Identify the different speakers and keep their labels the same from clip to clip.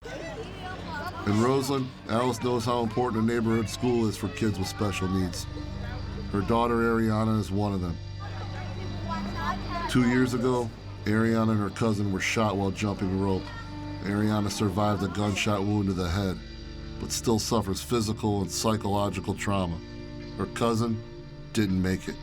Speaker 1: In Roseland, Alice knows how important a neighborhood school is for kids with special needs. Her daughter, Ariana, is one of them. 2 years ago, Ariana and her cousin were shot while jumping rope. Ariana survived a gunshot wound to the head, but still suffers physical and psychological trauma. Her cousin didn't make it.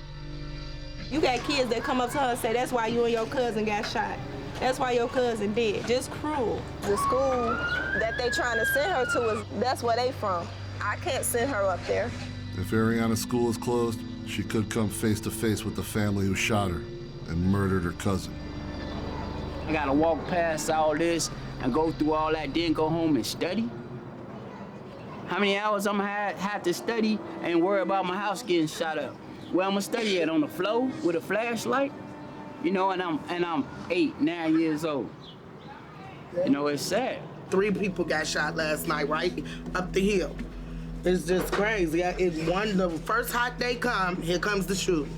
Speaker 2: You got kids that come up to her and say, that's why you and your cousin got shot. That's why your cousin did. Just cruel. The school that they trying to send her to, that's where they from. I can't send her up there.
Speaker 1: If Ariana's school is closed, she could come face to face with the family who shot her and murdered her cousin.
Speaker 3: I gotta walk past all this and go through all that, then go home and study? How many hours I'm gonna have to study and worry about my house getting shot up? Where I'm gonna study at, on the floor with a flashlight? You know, and I'm 8, 9 years old. You know, it's sad.
Speaker 4: 3 people got shot last night, right up the hill. It's just crazy. The first hot day come, here comes the shooting.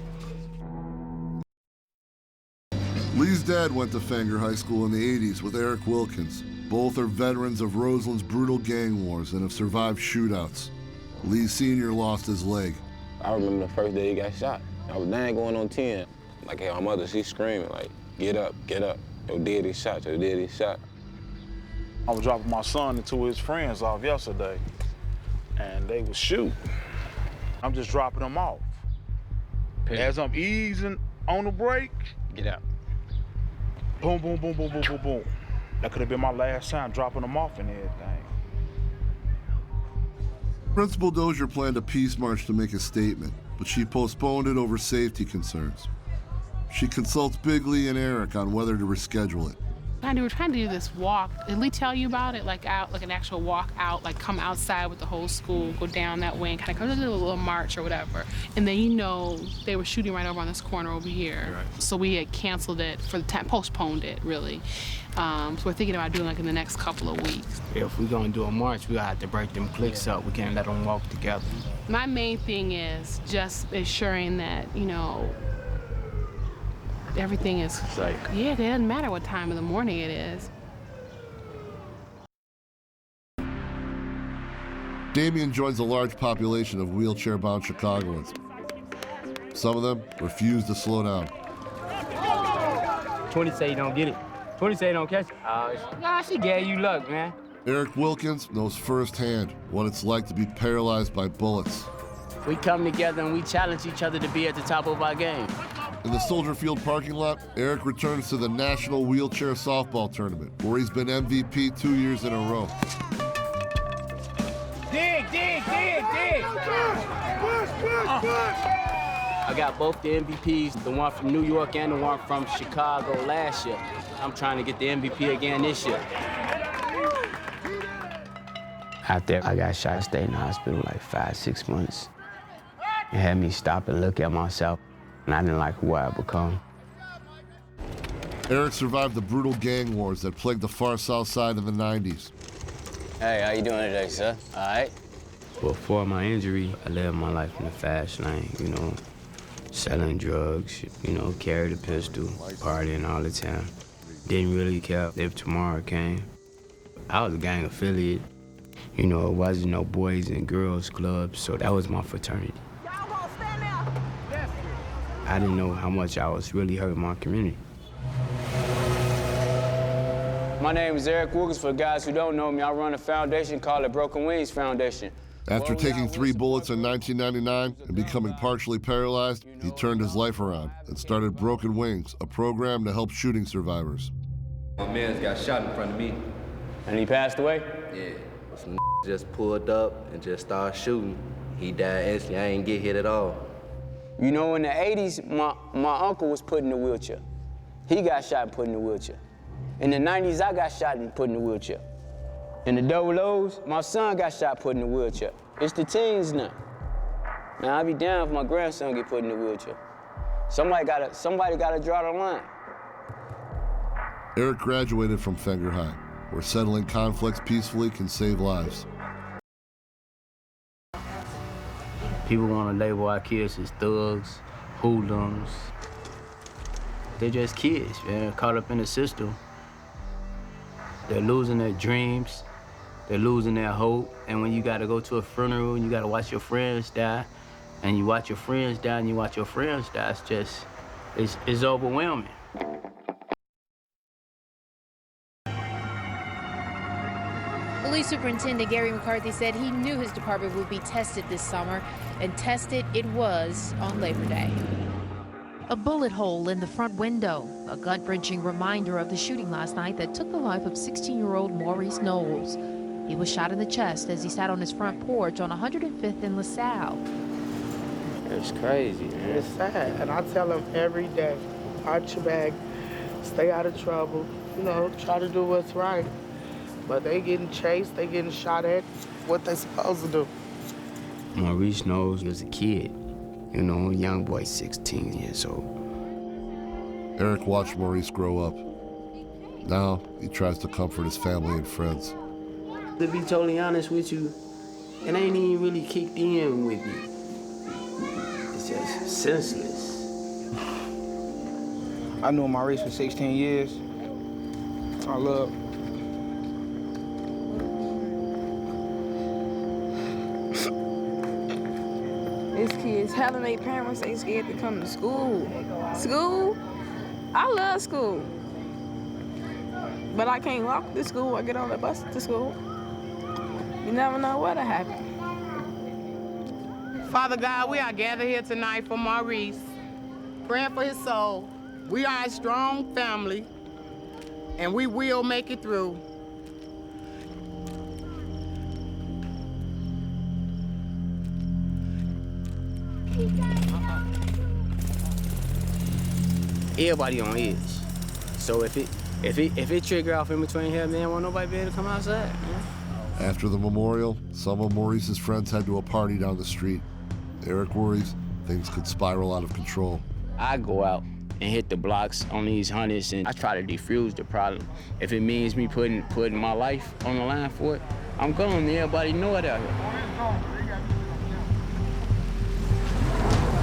Speaker 1: Lee's dad went to Fenger High School in the 80s with Eric Wilkins. Both are veterans of Roseland's brutal gang wars and have survived shootouts. Lee Sr. lost his leg.
Speaker 5: I remember the first day he got shot. I was down going on 10. Like, hey, my mother, she's screaming, like, get up, get up. Your daddy shot, your daddy shot.
Speaker 6: I was dropping my son and 2 of his friends off yesterday, and they was shooting. I'm just dropping them off. As I'm easing on the brake,
Speaker 5: Get out.
Speaker 6: boom, boom, boom, boom, boom, boom, boom. That could have been my last time dropping them off and everything.
Speaker 1: Principal Dozier planned a peace march to make a statement, but she postponed it over safety concerns. She consults Big Lee and Eric on whether to reschedule it.
Speaker 7: We were trying to do this walk. Did Lee tell you about it? Like out, like an actual walk out, like come outside with the whole school, go down that way and kind of go to a little march or whatever. And then, you know, they were shooting right over on this corner over here. Right. So we had canceled it for the time, postponed it really. So we're thinking about doing like in the next couple of weeks.
Speaker 3: If we're gonna do a march, we have to break them cliques up. We can't let them walk together.
Speaker 7: My main thing is just ensuring that, you know, everything is
Speaker 3: safe.
Speaker 7: Yeah, it doesn't matter what time of the morning it is.
Speaker 1: Damien joins a large population of wheelchair-bound Chicagoans. Some of them refuse to slow down.
Speaker 3: 20 say you don't get it. 20 say you don't catch it. Nah, she gave you luck, man.
Speaker 1: Eric Wilkins knows firsthand what it's like to be paralyzed by bullets.
Speaker 3: We come together and we challenge each other to be at the top of our game.
Speaker 1: In the Soldier Field parking lot, Eric returns to the National Wheelchair Softball Tournament, where he's been MVP 2 years in a row.
Speaker 3: Dig! I got both the MVPs, the one from New York and the one from Chicago last year. I'm trying to get the MVP again this year. After I got shot, I stayed in the hospital like 5, 6 months. It had me stop and look at myself, and I didn't like who I had become.
Speaker 1: Eric survived the brutal gang wars that plagued the far south side in the 90s.
Speaker 8: Hey, how you doing today, sir? All right?
Speaker 3: Before my injury, I lived my life in the fast lane, you know, selling drugs, you know, carried a pistol, partying all the time. Didn't really care if tomorrow came. I was a gang affiliate. You know, it wasn't no boys and girls clubs, so that was my fraternity. I didn't know how much I was really hurting my community.
Speaker 8: My name is Eric Wilkins. For the guys who don't know me, I run a foundation called the Broken Wings Foundation.
Speaker 1: After taking 3 bullets in 1999 and becoming partially paralyzed, he turned his life around and started Broken Wings, a program to help shooting survivors.
Speaker 9: My man's got shot in front of me.
Speaker 8: And he passed away?
Speaker 9: Yeah. Some just pulled up and just started shooting. He died instantly. I ain't get hit at all.
Speaker 8: You know, in the 80s, my uncle was put in a wheelchair. He got shot and put in a wheelchair. In the 90s, I got shot and put in a wheelchair. In the double O's, my son got shot put in a wheelchair. It's the teens now. Man, I'd be down if my grandson get put in a wheelchair. Somebody gotta draw the line.
Speaker 1: Eric graduated from Fenger High, where settling conflicts peacefully can save lives.
Speaker 3: People want to label our kids as thugs, hoodlums. They're just kids, man, caught up in the system. They're losing their dreams. They're losing their hope. And when you gotta go to a funeral and you gotta watch your friends die, and you watch your friends die and you watch your friends die, it's overwhelming.
Speaker 10: Police Superintendent Gary McCarthy said he knew his department would be tested this summer, and tested it was on Labor Day. A bullet hole in the front window, a gut-wrenching reminder of the shooting last night that took the life of 16-year-old Maurice Knowles. He was shot in the chest as he sat on his front porch on 105th and LaSalle.
Speaker 3: It's crazy, man.
Speaker 4: It's sad, and I tell them every day, watch your back, stay out of trouble, you know, try to do what's right. But they getting chased, they getting shot at, what they supposed to do.
Speaker 8: Maurice Knowles was a kid, you know, a young boy, 16 years old.
Speaker 1: Eric watched Maurice grow up. Now he tries to comfort his family and friends.
Speaker 3: To be totally honest with you, it ain't even really kicked in with me. It's just senseless.
Speaker 11: I knew Maurice for 16 years. I love.
Speaker 2: These kids telling their parents they scared to come to school. School? I love school. But I can't walk to school or get on the bus to school. You never know what'll happen.
Speaker 12: Father God, we are gathered here tonight for Maurice, praying for his soul. We are a strong family, and we will make it through.
Speaker 3: Everybody on edge. So if it trigger off in between here, man, won't nobody be able to come outside, man.
Speaker 1: After the memorial, some of Maurice's friends head to a party down the street. Eric worries things could spiral out of control.
Speaker 3: I go out and hit the blocks on these hundreds, and I try to defuse the problem. If it means me putting my life on the line for it, I'm going. Everybody know it out here.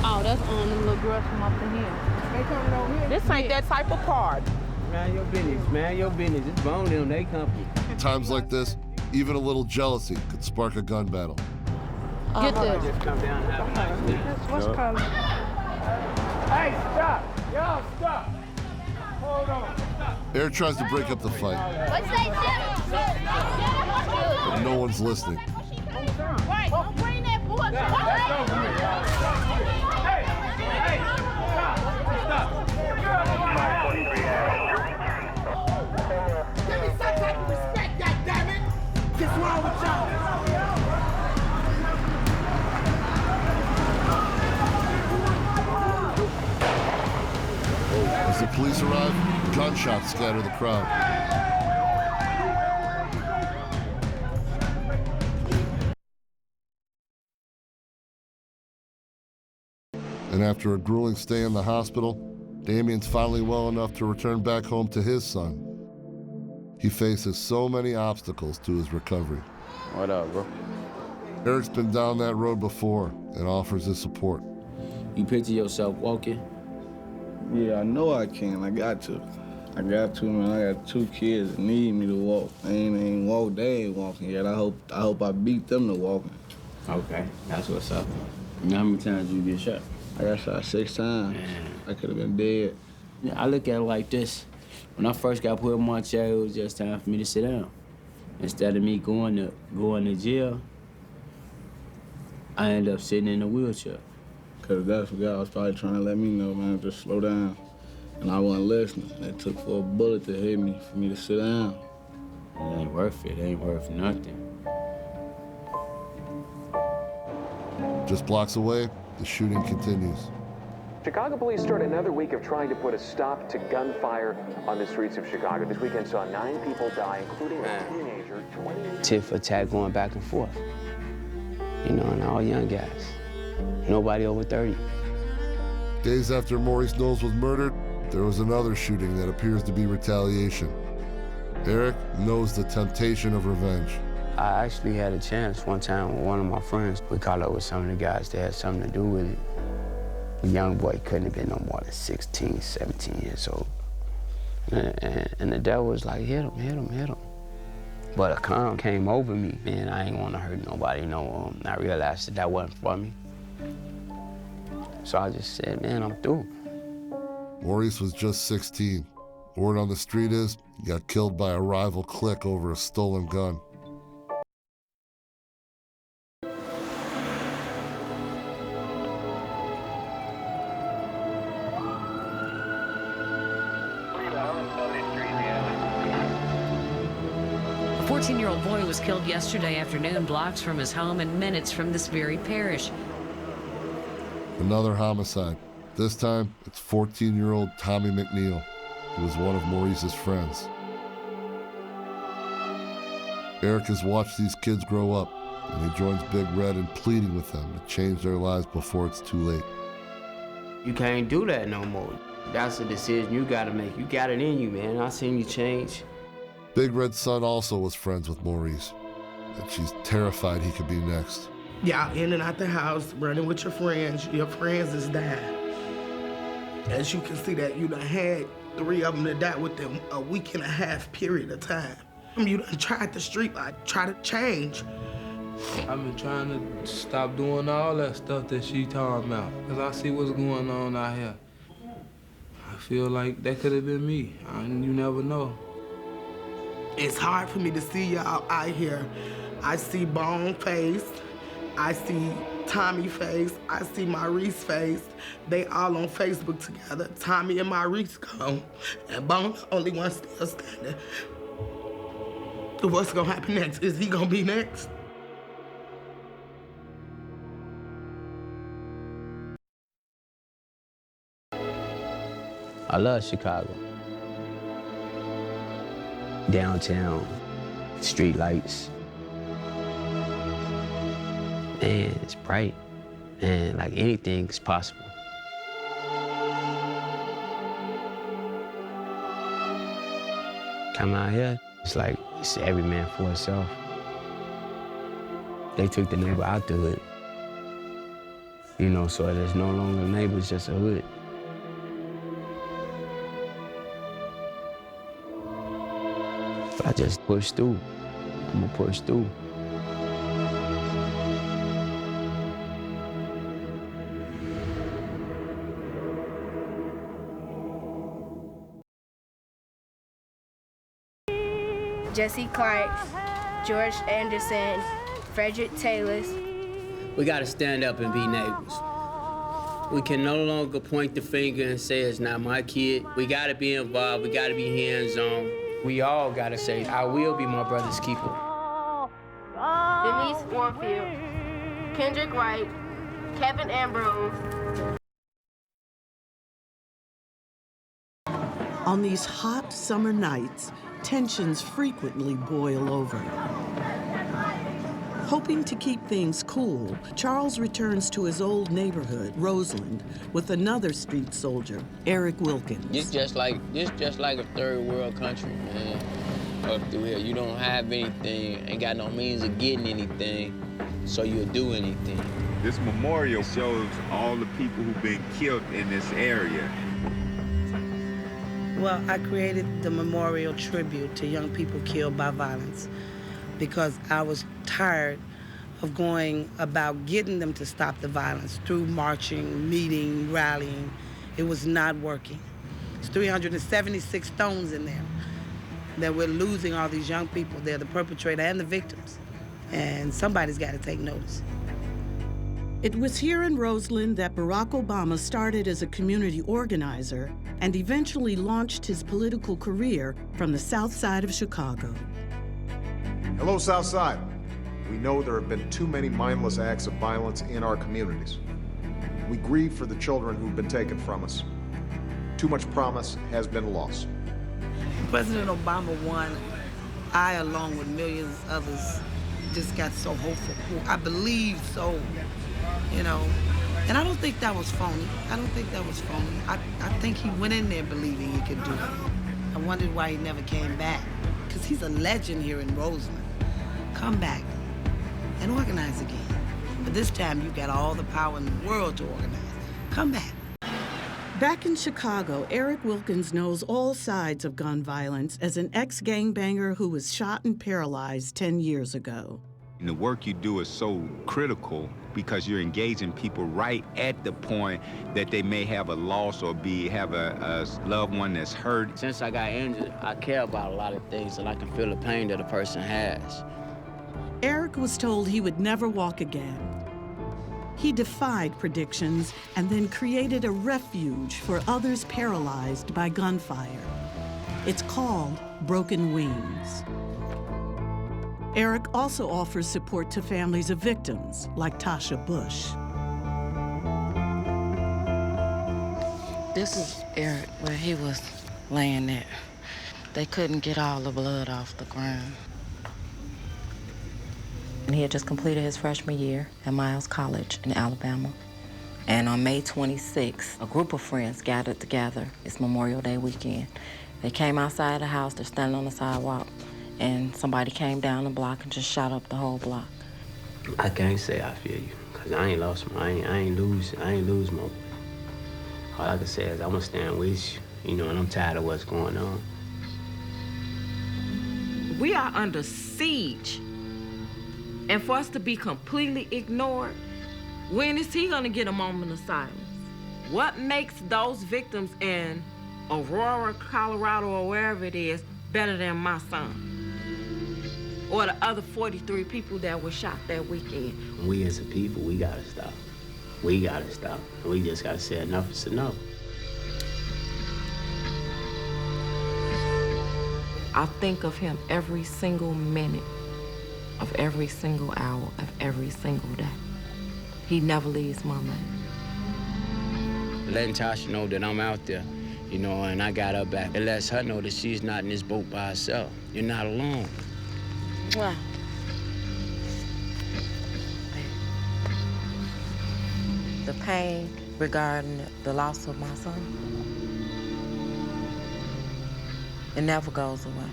Speaker 2: Oh, that's on them little girls from up in here. They coming over here. This ain't that type of party.
Speaker 3: Man, your business, man, your business. It's bone them, they company.
Speaker 1: Times like this, even a little jealousy could spark a gun battle.
Speaker 2: Get this.
Speaker 3: Just come down and have a nice day.
Speaker 2: What's coming?
Speaker 6: Hey, stop! Y'all stop! Hold on.
Speaker 1: Eric tries to break up the fight,
Speaker 10: What's that?
Speaker 1: but no one's listening.
Speaker 10: Wait, don't bring that boy.
Speaker 12: Give me some type of respect, goddammit! What's wrong with y'all?
Speaker 1: As the police arrive, gunshots scatter the crowd. And after a grueling stay in the hospital, Damien's finally well enough to return back home to his son. He faces so many obstacles to his recovery.
Speaker 3: What up, bro?
Speaker 1: Eric's been down that road before and offers his support.
Speaker 3: You picture yourself walking?
Speaker 11: Yeah, I know I can. I got to. Man. I got 2 kids that need me to walk. They ain't walk. They ain't walking yet. I hope I beat them to walking.
Speaker 3: Okay, that's what's up. How many times you get shot?
Speaker 11: I got shot 6 times.
Speaker 3: Man.
Speaker 11: I could have been dead.
Speaker 3: Yeah, I look at it like this. When I first got put in my chair, it was just time for me to sit down. Instead of me going to jail, I ended up sitting in a wheelchair.
Speaker 11: Because that's what God was probably trying to let me know, man, just slow down. And I wasn't listening. It took for a bullet to hit me for me to sit down.
Speaker 3: It ain't worth it. It ain't worth nothing.
Speaker 1: Just blocks away, the shooting continues.
Speaker 13: Chicago police start another week of trying to put a stop to gunfire on the streets of Chicago. This weekend saw 9 people die, including a teenager, 20.
Speaker 8: Tit for tat going back and forth. You know, and all young guys. Nobody over 30.
Speaker 1: Days after Maurice Knowles was murdered, there was another shooting that appears to be retaliation. Eric knows the temptation of revenge.
Speaker 8: I actually had a chance one time with one of my friends. We caught up with some of the guys that had something to do with it. The young boy couldn't have been no more than 16, 17 years old. And the devil was like, hit him. But a calm came over me, and I ain't want to hurt nobody no more. I realized that wasn't for me. So I just said, man, I'm through.
Speaker 1: Maurice was just 16. Word on the street is he got killed by a rival clique over a stolen gun.
Speaker 14: A 14-year-old boy was killed yesterday afternoon, blocks from his home and minutes from this very parish.
Speaker 1: Another homicide. This time, it's 14-year-old Tommy McNeil, who was one of Maurice's friends. Eric has watched these kids grow up, and he joins Big Red in pleading with them to change their lives before it's too late.
Speaker 8: You can't do that no more. That's a decision you gotta make. You got it in you, man. I seen you change.
Speaker 1: Big Red's son also was friends with Maurice, and she's terrified he could be next.
Speaker 4: Y'all in and out the house, running with your friends. Your friends is dying. As you can see that you done had 3 of them that died within a week and a half period of time. You done tried the street life, try to change.
Speaker 15: I've been trying to stop doing all that stuff that she talking about, because I see what's going on out here. I feel like that could have been me. You never know.
Speaker 4: It's hard for me to see y'all out here. I see Bone face, I see Tommy face, I see Maurice face. They all on Facebook together. Tommy and Maurice gone, and Bone the only one still standing. What's gonna happen next? Is he gonna be next?
Speaker 8: I love Chicago. Downtown, street lights. Man, it's bright. And like anything's possible. Come out here, it's like it's every man for himself. They took the neighbor out the hood. You know, so there's no longer a neighbor, it's just a hood. But I just push through. I'm gonna push through.
Speaker 16: Jesse Clark, George Anderson, Frederick Taylor.
Speaker 8: We gotta stand up and be neighbors. We can no longer point the finger and say it's not my kid. We gotta be involved, we gotta be hands-on. We all gotta say, I will be my brother's keeper.
Speaker 16: Denise Warfield, Kendrick Wright, Kevin Ambrose.
Speaker 17: On these hot summer nights, tensions frequently boil over. Hoping to keep things cool, Charles returns to his old neighborhood, Roseland, with another street soldier, Eric Wilkins.
Speaker 8: It's just like a third world country, man. Up through here, you don't have anything, ain't got no means of getting anything, so you'll do anything.
Speaker 18: This memorial shows all the people who've been killed in this area.
Speaker 4: Well, I created the memorial tribute to young people killed by violence because I was tired of going about getting them to stop the violence through marching, meeting, rallying. It was not working. There's 376 stones in there that we're losing all these young people. They're the perpetrator and the victims. And somebody's got to take notice.
Speaker 17: It was here in Roseland that Barack Obama started as a community organizer and eventually launched his political career from the South Side of Chicago.
Speaker 19: Hello, South Side. We know there have been too many mindless acts of violence in our communities. We grieve for the children who've been taken from us. Too much promise has been lost.
Speaker 4: President Obama won. I, along with millions of others, just got so hopeful. I believe so, you know. And I don't think that was phony. I think he went in there believing he could do it. I wondered why he never came back. Because he's a legend here in Roseland. Come back and organize again. But this time you got all the power in the world to organize. Come back.
Speaker 17: Back in Chicago, Eric Wilkins knows all sides of gun violence as an ex-gangbanger who was shot and paralyzed 10 years ago.
Speaker 18: And the work you do is so critical because you're engaging people right at the point that they may have a loss or have a loved one that's hurt.
Speaker 3: Since I got injured, I care about a lot of things and I can feel the pain that a person has.
Speaker 17: Eric was told he would never walk again. He defied predictions and then created a refuge for others paralyzed by gunfire. It's called Broken Wings. Eric also offers support to families of victims, like Tasha Bush.
Speaker 20: This is Eric, where he was laying there. They couldn't get all the blood off the ground.
Speaker 21: And he had just completed his freshman year at Miles College in Alabama. And on May 26th, a group of friends gathered together. It's Memorial Day weekend. They came outside the house, they're standing on the sidewalk, and somebody came down the block and just shot up the whole block.
Speaker 8: I can't say I feel you, because I ain't lost my, I ain't lose my boy. All I can say is I'm gonna stand with you, and I'm tired of what's going on.
Speaker 20: We are under siege. And for us to be completely ignored, when is he gonna get a moment of silence? What makes those victims in Aurora, Colorado, or wherever it is, better than my son? Or the other 43 people that were shot that weekend?
Speaker 8: We as a people, we gotta stop. We gotta stop. We just gotta say enough is enough.
Speaker 20: I think of him every single minute of every single hour of every single day. He never leaves my mind.
Speaker 8: Letting Tasha know that I'm out there, and I got her back. It lets her know that she's not in this boat by herself. You're not alone.
Speaker 20: Wow. The pain regarding the loss of my son, it never goes away.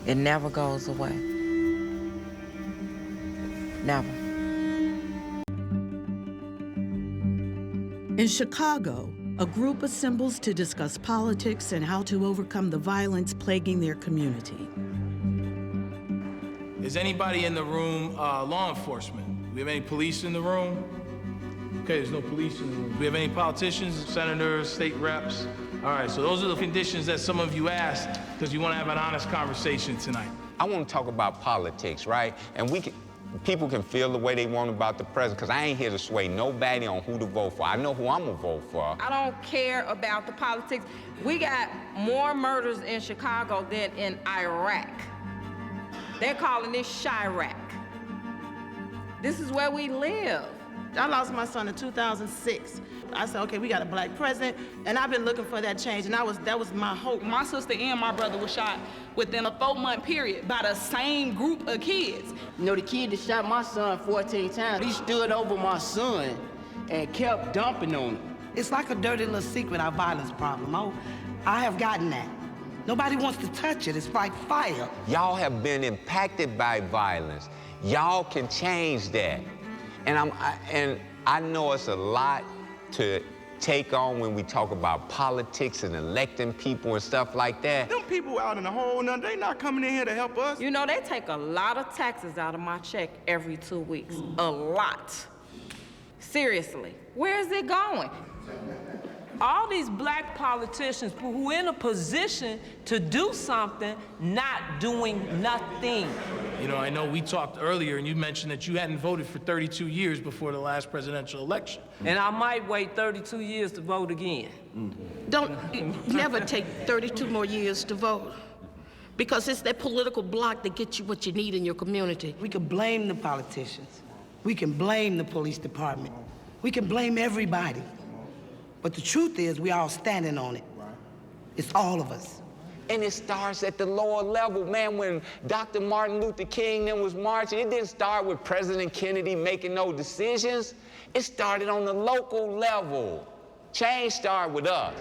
Speaker 20: It never goes away. Never.
Speaker 17: In Chicago, a group assembles to discuss politics and how to overcome the violence plaguing their community.
Speaker 15: Is anybody in the room law enforcement? Do we have any police in the room? Okay, there's no police in the room. Do we have any politicians, senators, state reps? All right, so those are the conditions that some of you asked because you want to have an honest conversation tonight.
Speaker 18: I want to talk about politics, right? And people can feel the way they want about the president, because I ain't here to sway nobody on who to vote for. I know who I'm going to vote for.
Speaker 20: I don't care about the politics. We got more murders in Chicago than in Iraq. They're calling this Chirac. This is where we live.
Speaker 2: I lost my son in 2006. I said, okay, we got a black president, and I've been looking for that change, and that was my hope.
Speaker 22: My sister and my brother were shot within a 4-month period by the same group of kids.
Speaker 3: The kid that shot my son 14 times, he stood over my son and kept dumping on him.
Speaker 4: It's like a dirty little secret, our violence problem. Oh, I have gotten that. Nobody wants to touch it. It's like fire.
Speaker 18: Y'all have been impacted by violence. Y'all can change that. And I know it's a lot to take on when we talk about politics and electing people and stuff like that.
Speaker 23: Them people out in the hole, they not coming in here to help us.
Speaker 20: They take a lot of taxes out of my check every 2 weeks. A lot. Seriously. Where is it going?
Speaker 24: All these black politicians who are in a position to do something, not doing nothing.
Speaker 15: I know we talked earlier and you mentioned that you hadn't voted for 32 years before the last presidential election.
Speaker 24: And I might wait 32 years to vote again.
Speaker 2: Don't never take 32 more years to vote, because it's that political block that gets you what you need in your community.
Speaker 4: We can blame the politicians. We can blame the police department. We can blame everybody. But the truth is, we all standing on it. It's all of us.
Speaker 18: And it starts at the lower level, man. When Dr. Martin Luther King then was marching, it didn't start with President Kennedy making no decisions. It started on the local level. Change started with us.